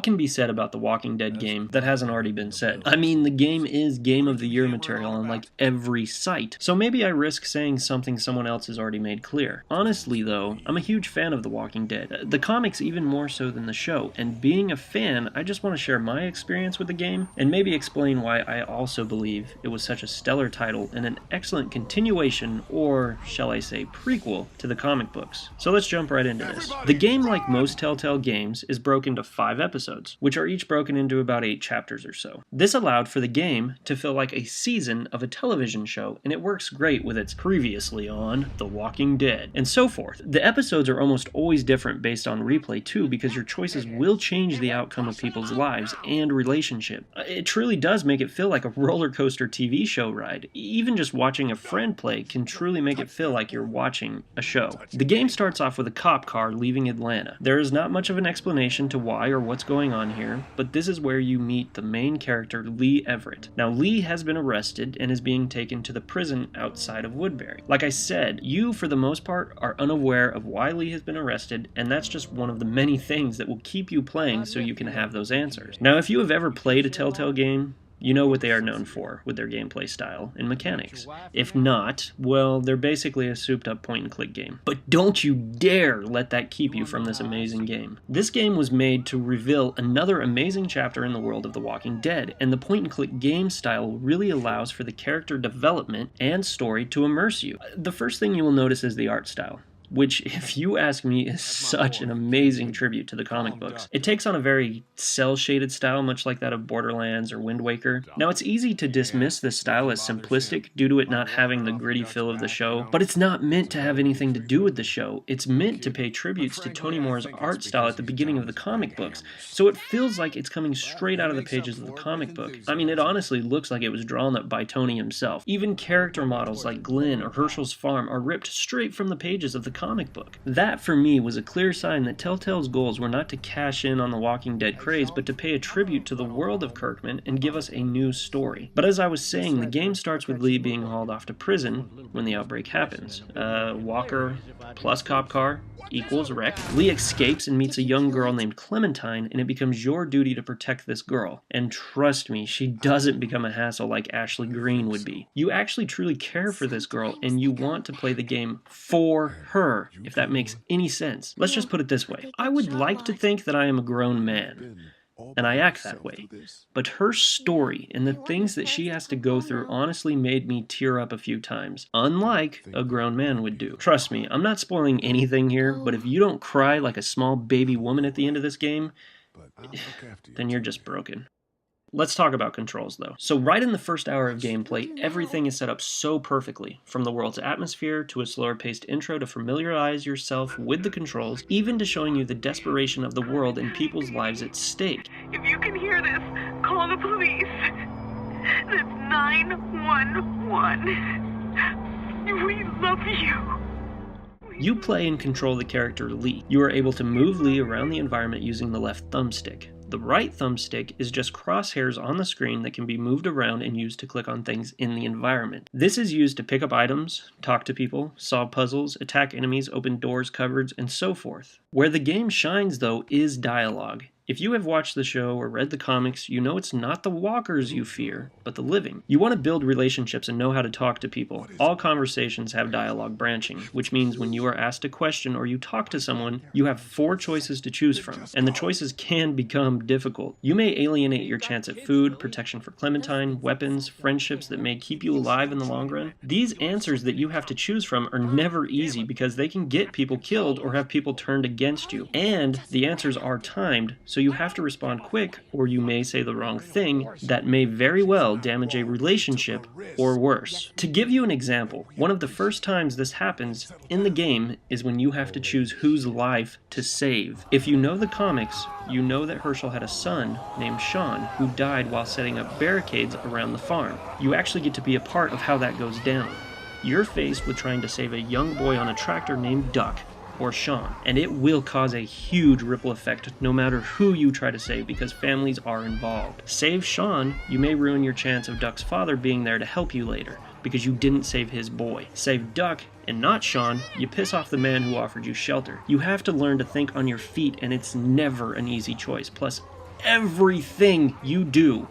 What can be said about the Walking Dead game that hasn't already been said? I mean, the game is Game of the Year material on like every site, so maybe I risk saying something someone else has already made clear. Honestly though, I'm a huge fan of The Walking Dead, the comics even more so than the show, and being a fan, I just want to share my experience with the game, and maybe explain why I also believe it was such a stellar title and an excellent continuation, or shall I say prequel, to the comic books. So let's jump right into this. The game, like most Telltale games, is broken into 5 episodes, which are each broken into about 8 chapters or so. This allowed for the game to feel like a season of a television show, and it works great with its previously on The Walking Dead, and so forth. The episodes are almost always different based on replay too, because your choices will change the outcome of people's lives and relationship. It truly does make it feel like a roller coaster TV show ride. Even just watching a friend play can truly make it feel like you're watching a show. The game starts off with a cop car leaving Atlanta. There is not much of an explanation to why or what's going on here, but this is where you meet the main character, Lee Everett. Now, Lee has been arrested and is being taken to the prison outside of Woodbury. Like I said, you, for the most part, are unaware of why Lee has been arrested, and that's just one of the many things that will keep you playing so you can have those answers. Now, if you have ever played a Telltale game, you know what they are known for with their gameplay style and mechanics. If not, well, they're basically a souped-up point-and-click game. But don't you dare let that keep you from this amazing game. This game was made to reveal another amazing chapter in the world of The Walking Dead, and the point-and-click game style really allows for the character development and story to immerse you. The first thing you will notice is the art style, which, if you ask me, is such an amazing tribute to the comic books. It takes on a very cel-shaded style, much like that of Borderlands or Wind Waker. Now, it's easy to dismiss this style as simplistic due to it not having the gritty feel of the show, but it's not meant to have anything to do with the show. It's meant to pay tributes to Tony Moore's art style at the beginning of the comic books, so it feels like it's coming straight out of the pages of the comic book. I mean, it honestly looks like it was drawn up by Tony himself. Even character models like Glenn or Herschel's farm are ripped straight from the pages of the comic book. That, for me, was a clear sign that Telltale's goals were not to cash in on the Walking Dead craze, but to pay a tribute to the world of Kirkman and give us a new story. But as I was saying, the game starts with Lee being hauled off to prison when the outbreak happens. Walker plus cop car equals wreck. Lee escapes and meets a young girl named Clementine, and it becomes your duty to protect this girl. And trust me, she doesn't become a hassle like Ashley Greene would be. You actually truly care for this girl, and you want to play the game for her, if that makes any sense. Let's just put it this way. I would like to think that I am a grown man, and I act that way. But her story and the things that she has to go through honestly made me tear up a few times, unlike a grown man would do. Trust me, I'm not spoiling anything here, but if you don't cry like a small baby woman at the end of this game, then you're just broken. Let's talk about controls though. So right in the first hour of gameplay, everything is set up so perfectly, from the world's atmosphere to a slower paced intro to familiarize yourself with the controls, even to showing you the desperation of the world and people's lives at stake. If you can hear this, call the police. That's 911. We love you. You play and control the character Lee. You are able to move Lee around the environment using the left thumbstick. The right thumbstick is just crosshairs on the screen that can be moved around and used to click on things in the environment. This is used to pick up items, talk to people, solve puzzles, attack enemies, open doors, cupboards, and so forth. Where the game shines, though, is dialogue. If you have watched the show or read the comics, you know it's not the walkers you fear, but the living. You want to build relationships and know how to talk to people. All conversations have dialogue branching, which means when you are asked a question or you talk to someone, you have 4 choices to choose from, and the choices can become difficult. You may alienate your chance at food, protection for Clementine, weapons, friendships that may keep you alive in the long run. These answers that you have to choose from are never easy because they can get people killed or have people turned against you. And the answers are timed, so you have to respond quick, or you may say the wrong thing that may very well damage a relationship or worse. To give you an example, one of the first times this happens in the game is when you have to choose whose life to save. If you know the comics, you know that Herschel had a son named Sean who died while setting up barricades around the farm. You actually get to be a part of how that goes down. You're faced with trying to save a young boy on a tractor named Duck, or Sean, and it will cause a huge ripple effect no matter who you try to save because families are involved. Save Sean, you may ruin your chance of Duck's father being there to help you later because you didn't save his boy. Save Duck and not Sean, you piss off the man who offered you shelter. You have to learn to think on your feet, and it's never an easy choice. Plus, everything you do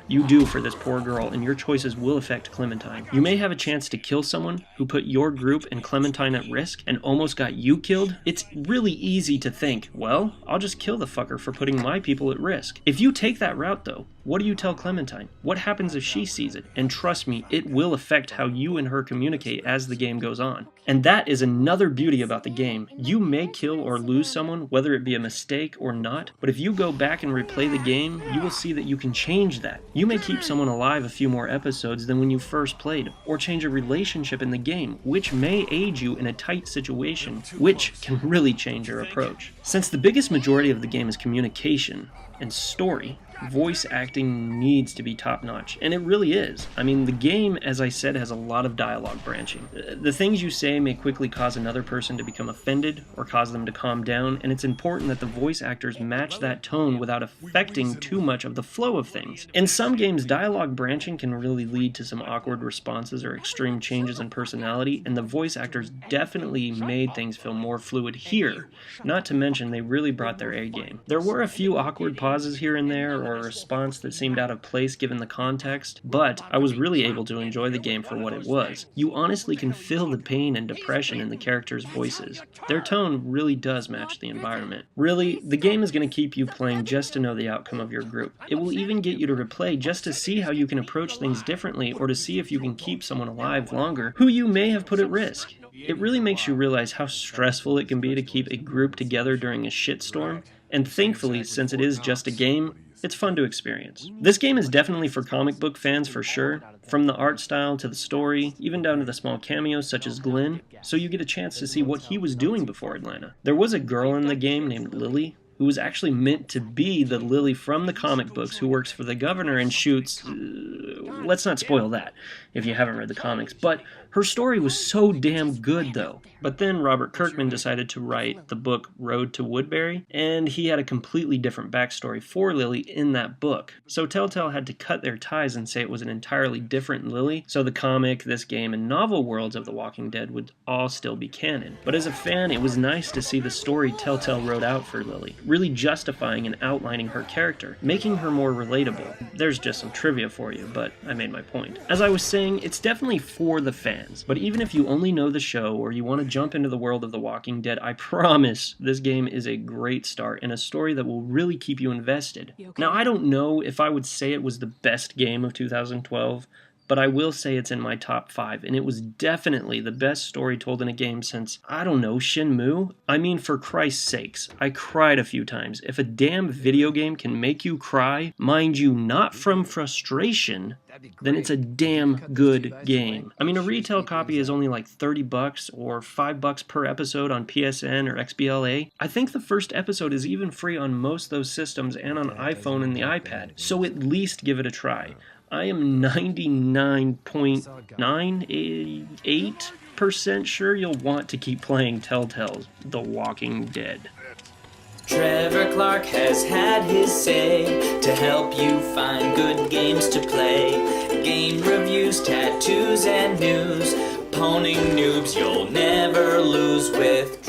for this poor girl, and your choices will affect Clementine. You may have a chance to kill someone who put your group and Clementine at risk and almost got you killed. It's really easy to think, well, I'll just kill the fucker for putting my people at risk. If you take that route though, what do you tell Clementine? What happens if she sees it? And trust me, it will affect how you and her communicate as the game goes on. And that is another beauty about the game. You may kill or lose someone, whether it be a mistake or not, but if you go back and replay the game, you will see that you can change that. You may keep someone alive a few more episodes than when you first played, or change a relationship in the game, which may aid you in a tight situation, which can really change your approach. Since the biggest majority of the game is communication and story, voice acting needs to be top-notch, and it really is. I mean, the game, as I said, has a lot of dialogue branching. The things you say may quickly cause another person to become offended or cause them to calm down, and it's important that the voice actors match that tone without affecting too much of the flow of things. In some games, dialogue branching can really lead to some awkward responses or extreme changes in personality, and the voice actors definitely made things feel more fluid here. Not to mention, they really brought their A game. There were a few awkward pauses here and there, or a response that seemed out of place given the context, but I was really able to enjoy the game for what it was. You honestly can feel the pain and depression in the characters' voices. Their tone really does match the environment. Really, the game is going to keep you playing just to know the outcome of your group. It will even get you to replay just to see how you can approach things differently, or to see if you can keep someone alive longer who you may have put at risk. It really makes you realize how stressful it can be to keep a group together during a shitstorm, and thankfully, since it is just a game, it's fun to experience. This game is definitely for comic book fans for sure, from the art style to the story, even down to the small cameos such as Glenn, so you get a chance to see what he was doing before Atlanta. There was a girl in the game named Lily, who was actually meant to be the Lily from the comic books who works for the governor and shoots... let's not spoil that if you haven't read the comics, but her story was so damn good though. But then Robert Kirkman decided to write the book Road to Woodbury, and he had a completely different backstory for Lily in that book. So Telltale had to cut their ties and say it was an entirely different Lily, so the comic, this game, and novel worlds of The Walking Dead would all still be canon. But as a fan, it was nice to see the story Telltale wrote out for Lily, really justifying and outlining her character, making her more relatable. There's just some trivia for you, but I made my point. As I was saying, it's definitely for the fans, but even if you only know the show or you want to jump into the world of The Walking Dead, I promise this game is a great start and a story that will really keep you invested. Now, I don't know if I would say it was the best game of 2012, but I will say it's in my top 5, and it was definitely the best story told in a game since, I don't know, Shenmue? I mean, for Christ's sakes, I cried a few times. If a damn video game can make you cry, mind you, not from frustration, then it's a damn good game. I mean, a retail copy is only like $30 or $5 per episode on PSN or XBLA. I think the first episode is even free on most of those systems and on iPhone and the iPad, so at least give it a try. I am 99.98% sure you'll want to keep playing Telltale's The Walking Dead. Trevor Clark has had his say to help you find good games to play. Game reviews, tattoos, and news. Poning noobs you'll never lose with